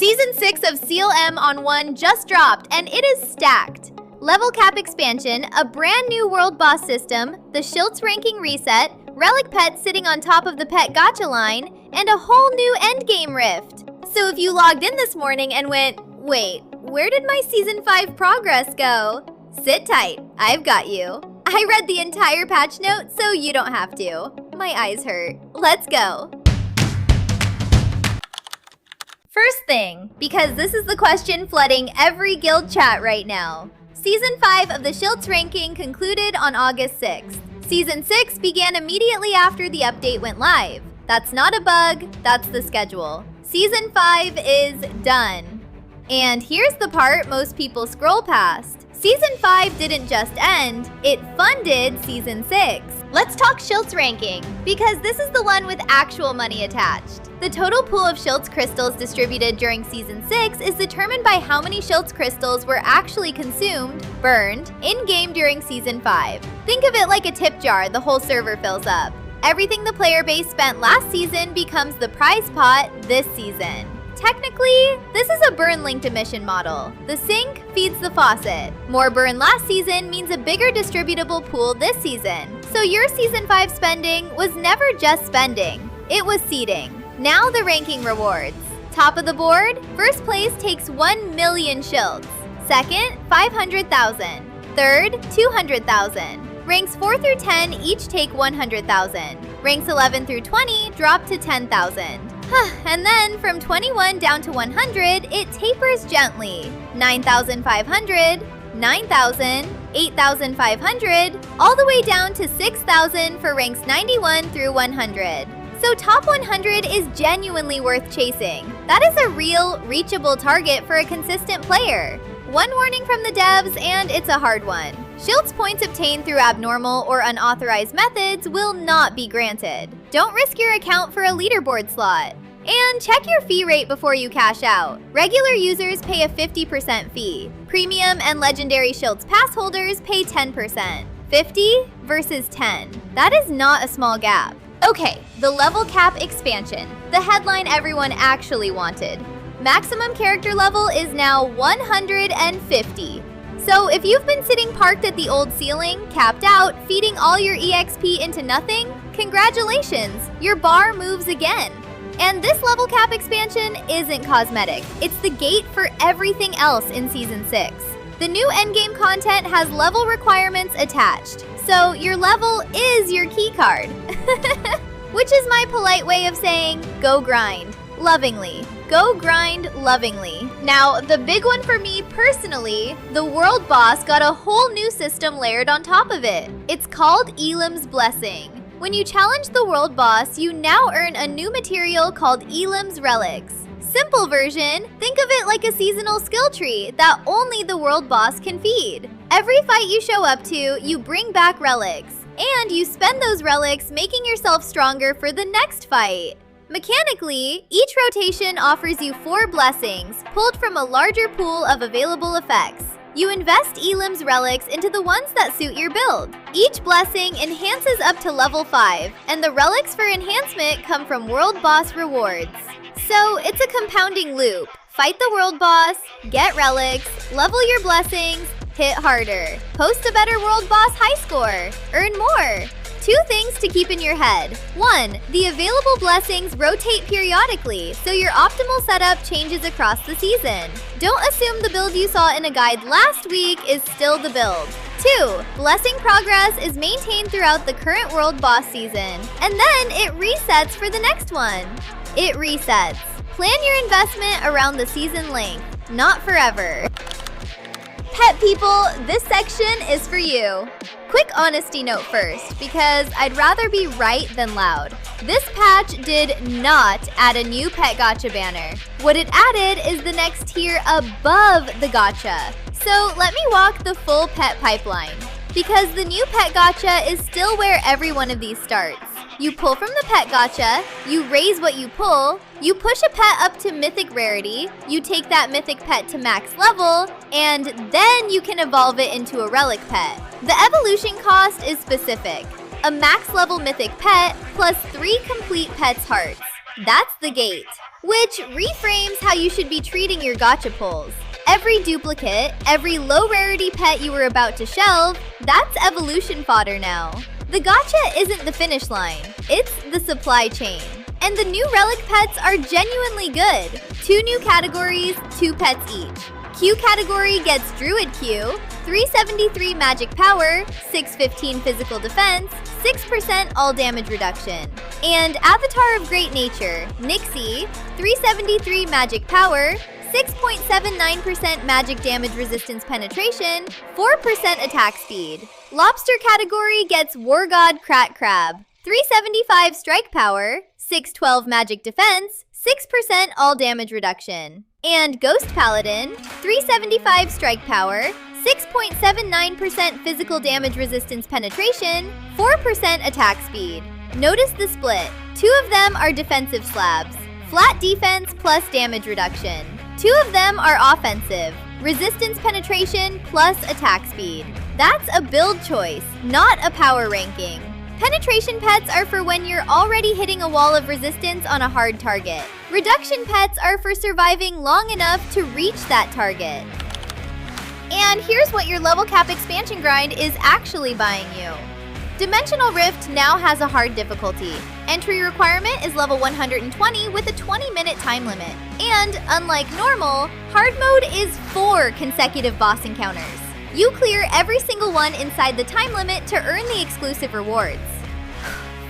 Season 6 of SealM on 1 just dropped, and it is stacked. Level cap expansion, a brand new world boss system, the Shiltz Ranking reset, Relic Pet sitting on top of the pet gacha line, and a whole new endgame rift. So if you logged in this morning and went, wait, where did my Season 5 progress go? Sit tight, I've got you. I read the entire patch note, so you don't have to. My eyes hurt. Let's go. First thing, because this is the question flooding every guild chat right now. Season 5 of the Shiltz Ranking concluded on August 6th. Season 6 began immediately after the update went live. That's not a bug, that's the schedule. Season 5 is done. And here's the part most people scroll past. Season 5 didn't just end, it funded Season 6. Let's talk Shiltz Ranking, because this is the one with actual money attached. The total pool of Shiltz Crystals distributed during Season 6 is determined by how many Shiltz Crystals were actually consumed, burned, in-game during Season 5. Think of it like a tip jar the whole server fills up. Everything the player base spent last season becomes the prize pot this season. Technically, this is a burn-linked emission model. The sink feeds the faucet. More burn last season means a bigger distributable pool this season. So your Season 5 spending was never just spending, it was seeding. Now the ranking rewards. Top of the board, first place takes 1 million Shiltz. Second, 500,000. Third, 200,000. Ranks 4 through 10 each take 100,000. Ranks 11 through 20 drop to 10,000. And then from 21 down to 100, it tapers gently. 9,500, 9,000, 8,500, all the way down to 6,000 for ranks 91 through 100. So top 100 is genuinely worth chasing. That is a real, reachable target for a consistent player. One warning from the devs, and it's a hard one. Shiltz points obtained through abnormal or unauthorized methods will not be granted. Don't risk your account for a leaderboard slot. And check your fee rate before you cash out. Regular users pay a 50% fee. Premium and Legendary Shiltz Pass holders pay 10%. 50 versus 10. That is not a small gap. Okay, the level cap expansion. The headline everyone actually wanted. Maximum character level is now 150. So if you've been sitting parked at the old ceiling, capped out, feeding all your EXP into nothing, congratulations, your bar moves again. And this level cap expansion isn't cosmetic. It's the gate for everything else in Season 6. The new endgame content has level requirements attached. So your level is your keycard. Which is my polite way of saying, go grind, lovingly. Go grind lovingly. Now, the big one for me personally, the world boss got a whole new system layered on top of it. It's called Elim's Blessing. When you challenge the world boss, you now earn a new material called Elim's Relics. Simple version, think of it like a seasonal skill tree that only the world boss can feed. Every fight you show up to, you bring back relics. And you spend those relics making yourself stronger for the next fight. Mechanically, each rotation offers you 4 blessings, pulled from a larger pool of available effects. You invest Elim's relics into the ones that suit your build. Each blessing enhances up to level 5, and the relics for enhancement come from world boss rewards. So it's a compounding loop. Fight the world boss, get relics, level your blessings, hit harder, post a better world boss high score, earn more. 2 things to keep in your head. 1, the available blessings rotate periodically, so your optimal setup changes across the season. Don't assume the build you saw in a guide last week is still the build. 2, blessing progress is maintained throughout the current world boss season, and then it resets for the next one. It resets. Plan your investment around the season length, not forever. Pet people, this section is for you. Quick honesty note first, because I'd rather be right than loud. This patch did not add a new pet gacha banner. What it added is the next tier above the gacha. So let me walk the full pet pipeline. Because the new pet gacha is still where every one of these starts. You pull from the pet gacha, you raise what you pull, you push a pet up to mythic rarity, you take that mythic pet to max level, and then you can evolve it into a relic pet. The evolution cost is specific. A max level mythic pet plus 3 complete pets hearts. That's the gate. which reframes how you should be treating your gacha pulls. Every duplicate, every low-rarity pet you were about to shelve, that's evolution fodder now. The gacha isn't the finish line, it's the supply chain. And the new Relic Pets are genuinely good. 2 new categories, 2 pets each. Q category gets Druid Q, 373 magic power, 615 physical defense, 6% all damage reduction. And Avatar of Great Nature, Nixie, 373 magic power, 6.79% magic damage resistance penetration, 4% attack speed. Lobster category gets War God Krat Crab, 375 strike power, 612 magic defense, 6% all damage reduction. And Ghost Paladin, 375 strike power, 6.79% physical damage resistance penetration, 4% attack speed. Notice the split. 2 of them are defensive slabs, flat defense plus damage reduction. 2 of them are offensive, resistance penetration plus attack speed. That's a build choice, not a power ranking. Penetration pets are for when you're already hitting a wall of resistance on a hard target. Reduction pets are for surviving long enough to reach that target. And here's what your level cap expansion grind is actually buying you. Dimensional Rift now has a hard difficulty. Entry requirement is level 120 with a 20-minute time limit. And unlike normal, hard mode is 4 consecutive boss encounters. You clear every single one inside the time limit to earn the exclusive rewards.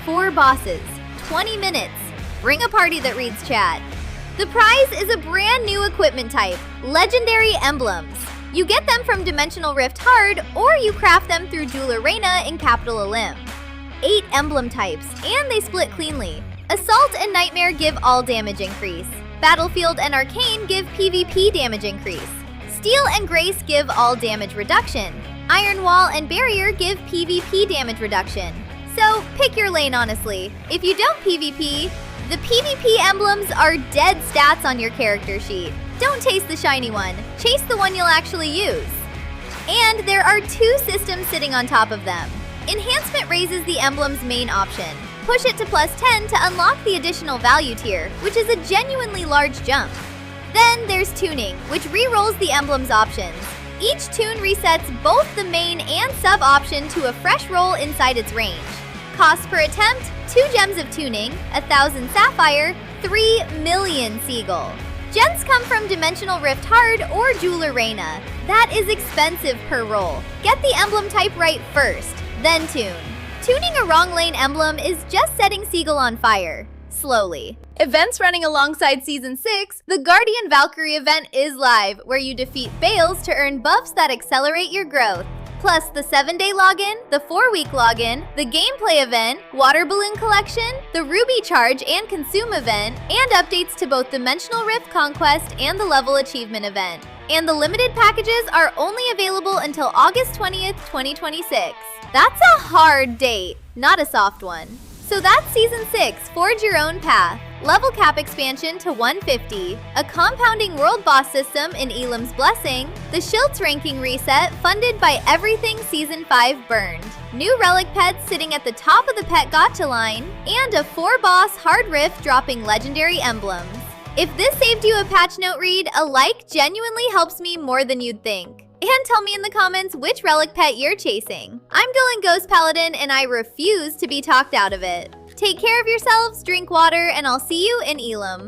4 bosses, 20 minutes. Bring a party that reads chat. The prize is a brand new equipment type, Legendary Emblems. You get them from Dimensional Rift Hard, or you craft them through Jewel Arena in Capital Elim. 8 emblem types, and they split cleanly. Assault and Nightmare give all damage increase. Battlefield and Arcane give PvP damage increase. Steel and Grace give all damage reduction. Iron Wall and Barrier give PvP damage reduction. So, pick your lane honestly. If you don't PvP, the PvP emblems are dead stats on your character sheet. Don't chase the shiny one, chase the one you'll actually use. And there are 2 systems sitting on top of them. Enhancement raises the emblem's main option. Push it to +10 to unlock the additional value tier, which is a genuinely large jump. Then there's tuning, which re-rolls the emblem's options. Each tune resets both the main and sub option to a fresh roll inside its range. Cost per attempt, 2 gems of tuning, 1,000 sapphire, 3 million seagull. Gems come from Dimensional Rift Hard or Jewel Arena. That is expensive per roll. Get the emblem type right first, then tune. Tuning a wrong lane emblem is just setting Seagull on fire. Slowly. Events running alongside Season 6, the Guardian Valkyrie event is live, where you defeat Bales to earn buffs that accelerate your growth. Plus the 7-day login, the 4-week login, the gameplay event, water balloon collection, the Ruby Charge and Consume event, and updates to both Dimensional Rift Conquest and the Level Achievement event. And the limited packages are only available until August 20th, 2026. That's a hard date, not a soft one. So that's Season 6, Forge Your Own Path. Level cap expansion to 150, a compounding world boss system in Elim's Blessing, the Shiltz Ranking reset funded by everything Season 5 burned, new Relic Pets sitting at the top of the pet gacha line, and a 4-boss hard rift dropping Legendary Emblems. If this saved you a patch note read, a like genuinely helps me more than you'd think. And tell me in the comments which Relic Pet you're chasing. I'm Dylan Ghost Paladin and I refuse to be talked out of it. Take care of yourselves, drink water, and I'll see you in Elim.